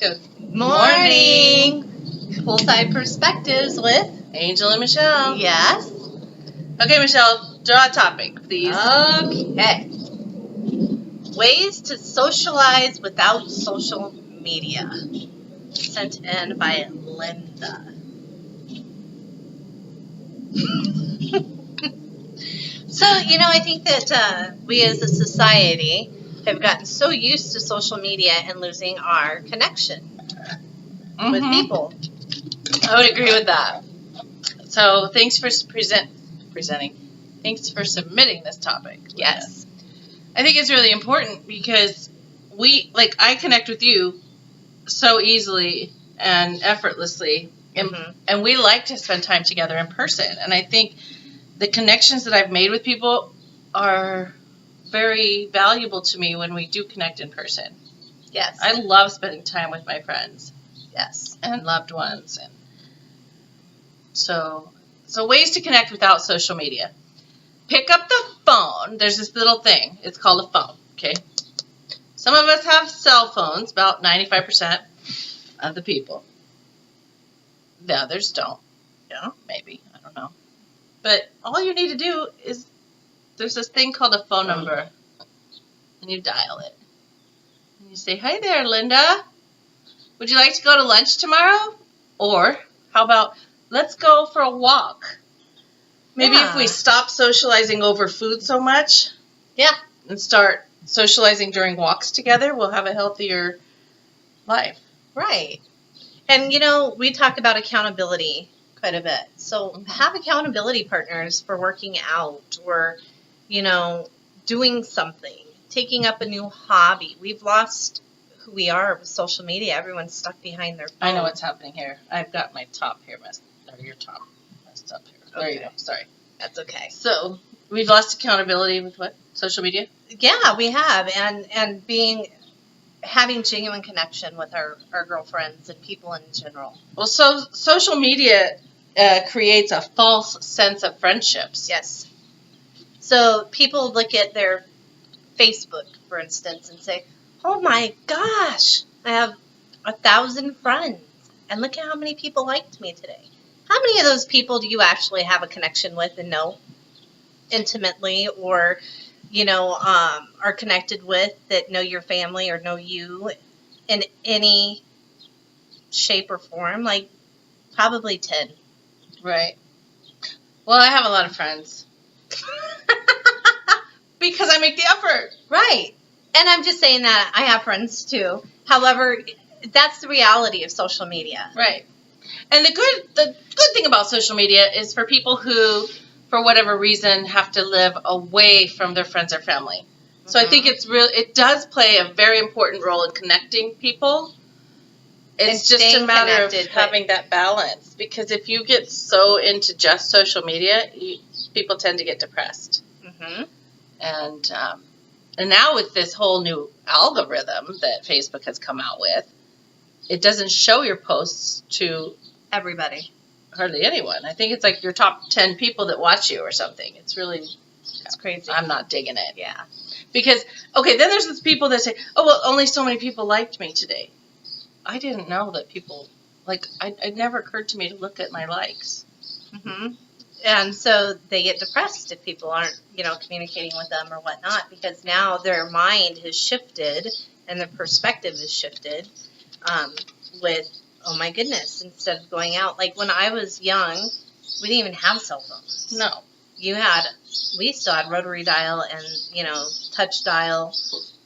Good morning. Poolside Perspectives with Angel and Michelle. Yes. Okay, Michelle, draw a topic, please. Okay. Ways to socialize without social media. Sent in by Linda. So, I think that we as a society have gotten so used to social media and losing our connection with people. I would agree with that. So thanks for presenting. Thanks for submitting this topic. Yes. I think it's really important because I connect with you so easily and effortlessly, and we like to spend time together in person. And I think the connections that I've made with people are very valuable to me when we do connect in person. Yes. I love spending time with my friends. Yes. And loved ones. And so ways to connect without social media. Pick up the phone. There's this little thing. It's called a phone. Okay. Some of us have cell phones, about 95% of the people. The others don't. Yeah, maybe. I don't know. But all you need to do is, there's this thing called a phone number, and you dial it. And you say, "Hi there, Linda. Would you like to go to lunch tomorrow?" Or, how about, let's go for a walk. Maybe if we stop socializing over food so much, and start socializing during walks together, we'll have a healthier life. Right. And, we talk about accountability quite a bit. So have accountability partners for working out or, doing something, taking up a new hobby. We've lost who we are with social media. Everyone's stuck behind their phone. I know what's happening here. I've got my top here your top messed up here. There you go. Sorry. That's okay. So we've lost accountability with what? Social media? Yeah, we have. And having genuine connection with our girlfriends and people in general. Well, so social media creates a false sense of friendships. Yes. So people look at their Facebook, for instance, and say, "Oh my gosh, I have 1,000 friends, and look at how many people liked me today." How many of those people do you actually have a connection with and know intimately, or are connected with, that know your family or know you in any shape or form? Like, probably 10. Right. Well, I have a lot of friends. Because I make the effort. Right. And I'm just saying that I have friends too. However, that's the reality of social media. Right. And the good thing about social media is for people who, for whatever reason, have to live away from their friends or family. So I think it does play a very important role in connecting people. It's just a matter of having that balance. Because if you get so into just social media, people tend to get depressed. And now with this whole new algorithm that Facebook has come out with, it doesn't show your posts to everybody. Hardly anyone. I think it's like your top 10 people that watch you or something. It's crazy. I'm not digging it. Yeah. Because, then there's those people that say, "Oh, well, only so many people liked me today." I didn't know that people, it never occurred to me to look at my likes. And so they get depressed if people aren't, communicating with them or whatnot, because now their mind has shifted and their perspective has shifted with, oh my goodness, instead of going out. Like when I was young, we didn't even have cell phones. No. We still had rotary dial and, touch dial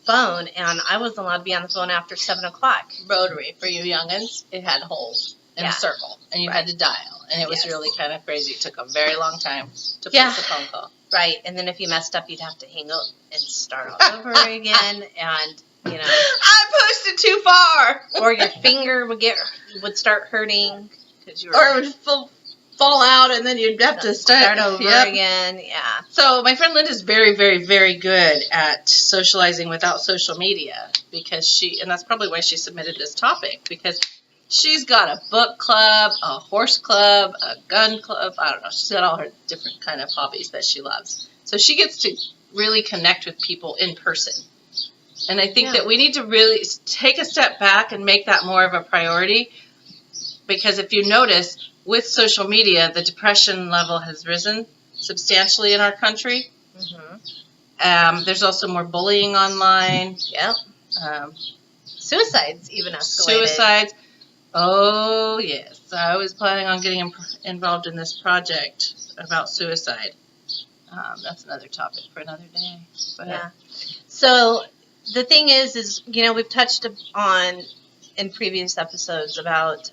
phone, and I wasn't allowed to be on the phone after 7 o'clock. Rotary, for you youngins, it had holes in a circle, and you had to dial, and it was really kind of crazy. It took a very long time to place a phone call. Right, and then if you messed up, you'd have to hang up and start all over again, and, I pushed it too far! Or your finger would start hurting. Or it would fall out, and then you'd have to start over again. Yeah. So my friend Linda's very, very, very good at socializing without social media, because and that's probably why she submitted this topic, because she's got a book club, a horse club, a gun club. I don't know. She's got all her different kind of hobbies that she loves. So she gets to really connect with people in person. And I think that we need to really take a step back and make that more of a priority. Because if you notice, with social media, the depression level has risen substantially in our country. Mm-hmm. There's also more bullying online. Yep. Suicides even escalated. Suicides. Oh, yes. I was planning on getting involved in this project about suicide. That's another topic for another day. But, yeah. So the thing is, we've touched on in previous episodes about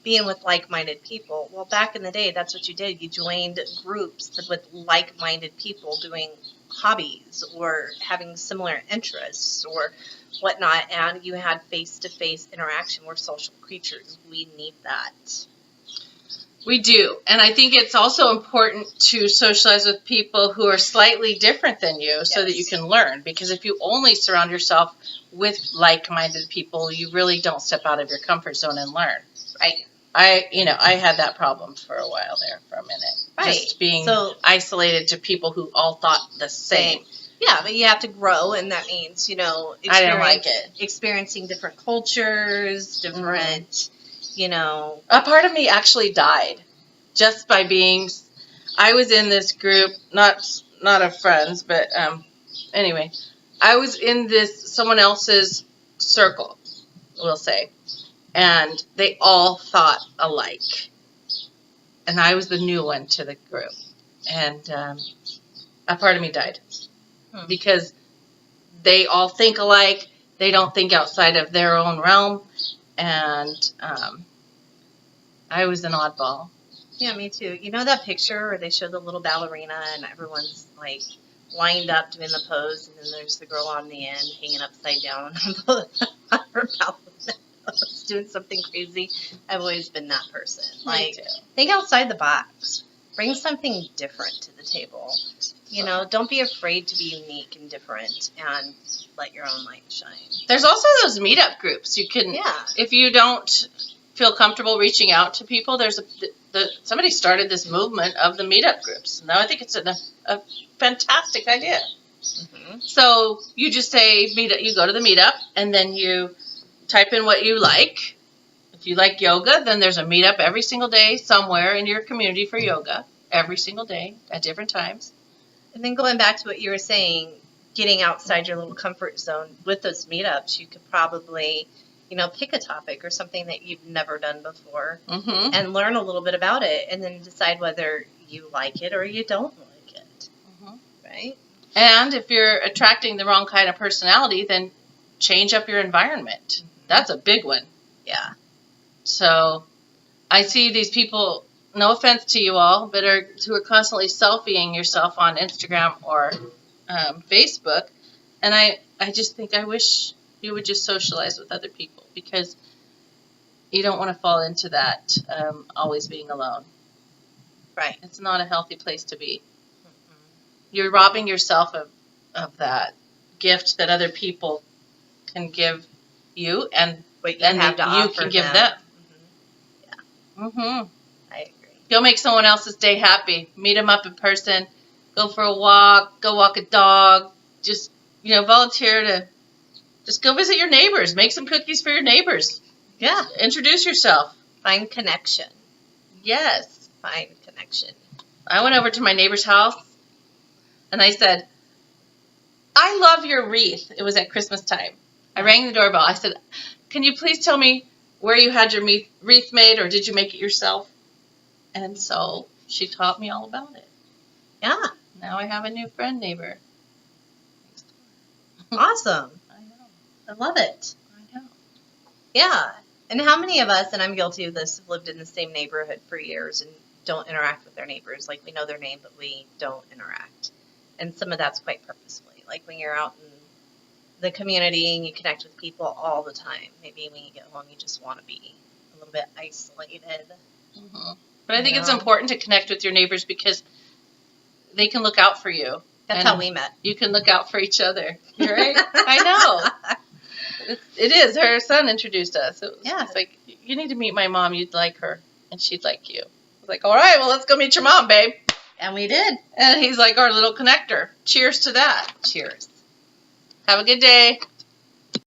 being with like-minded people. Well, back in the day, that's what you did. You joined groups with like-minded people doing hobbies or having similar interests or whatnot, and you had face-to-face interaction. We're social creatures. We need that. We do. And I think it's also important to socialize with people who are slightly different than you so that you can learn. Because if you only surround yourself with like-minded people, you really don't step out of your comfort zone and learn. Right. I had that problem for a while there for a minute. Right. Just being isolated to people who all thought the same. Yeah, but you have to grow, and that means, I didn't like it. Experiencing different cultures, different, A part of me actually died just by being, I was in this group, not of friends, but anyway, I was in someone else's circle, we'll say, and they all thought alike. And I was the new one to the group. And a part of me died. Because they all think alike. They don't think outside of their own realm. And I was an oddball. Yeah, me too. You know that picture where they show the little ballerina and everyone's like lined up doing the pose, and then there's the girl on the end hanging upside down on her ballerina pose, doing something crazy? I've always been that person. Like, think outside the box. Bring something different to the table. Don't be afraid to be unique and different, and let your own light shine. There's also those meetup groups. You can, if you don't feel comfortable reaching out to people, there's somebody started this movement of the meetup groups. Now I think it's a fantastic idea. Mm-hmm. So you just say you go to the meetup, and then you type in what you like. If you like yoga, then there's a meetup every single day somewhere in your community for yoga, every single day at different times. And then going back to what you were saying, getting outside your little comfort zone with those meetups, you could probably, pick a topic or something that you've never done before and learn a little bit about it, and then decide whether you like it or you don't like it. Mm-hmm. Right? And if you're attracting the wrong kind of personality, then change up your environment. Mm-hmm. That's a big one. Yeah. So I see these people, no offense to you all, but who are constantly selfieing yourself on Instagram or Facebook. And I just think I wish you would just socialize with other people, because you don't want to fall into that always being alone. Right. It's not a healthy place to be. Mm-hmm. You're robbing yourself of that gift that other people can give you, and you can give them. Mm-hmm. I agree. Go make someone else's day happy. Meet them up in person. Go for a walk. Go walk a dog. Just, volunteer to just go visit your neighbors. Make some cookies for your neighbors. Yeah. Introduce yourself. Find connection. Yes. Find connection. I went over to my neighbor's house, and I said, I love your wreath. It was at Christmas time. I rang the doorbell. I said, can you please tell me where you had your wreath made, or did you make it yourself? And so she taught me all about it. Yeah. Now I have a new neighbor. Awesome. I know. I love it. I know. Yeah. And how many of us, and I'm guilty of this, have lived in the same neighborhood for years and don't interact with their neighbors? Like, we know their name, but we don't interact. And some of that's quite purposefully. Like when you're out in the community and you connect with people all the time. Maybe when you get home, you just want to be a little bit isolated. Mm-hmm. But I think it's important to connect with your neighbors, because they can look out for you. That's how we met. You can look out for each other. You're right. I know. It is. Her son introduced us. It's like, you need to meet my mom. You'd like her, and she'd like you. I was like, all right, well, let's go meet your mom, babe. And we did. And he's like our little connector. Cheers to that. Cheers. Have a good day.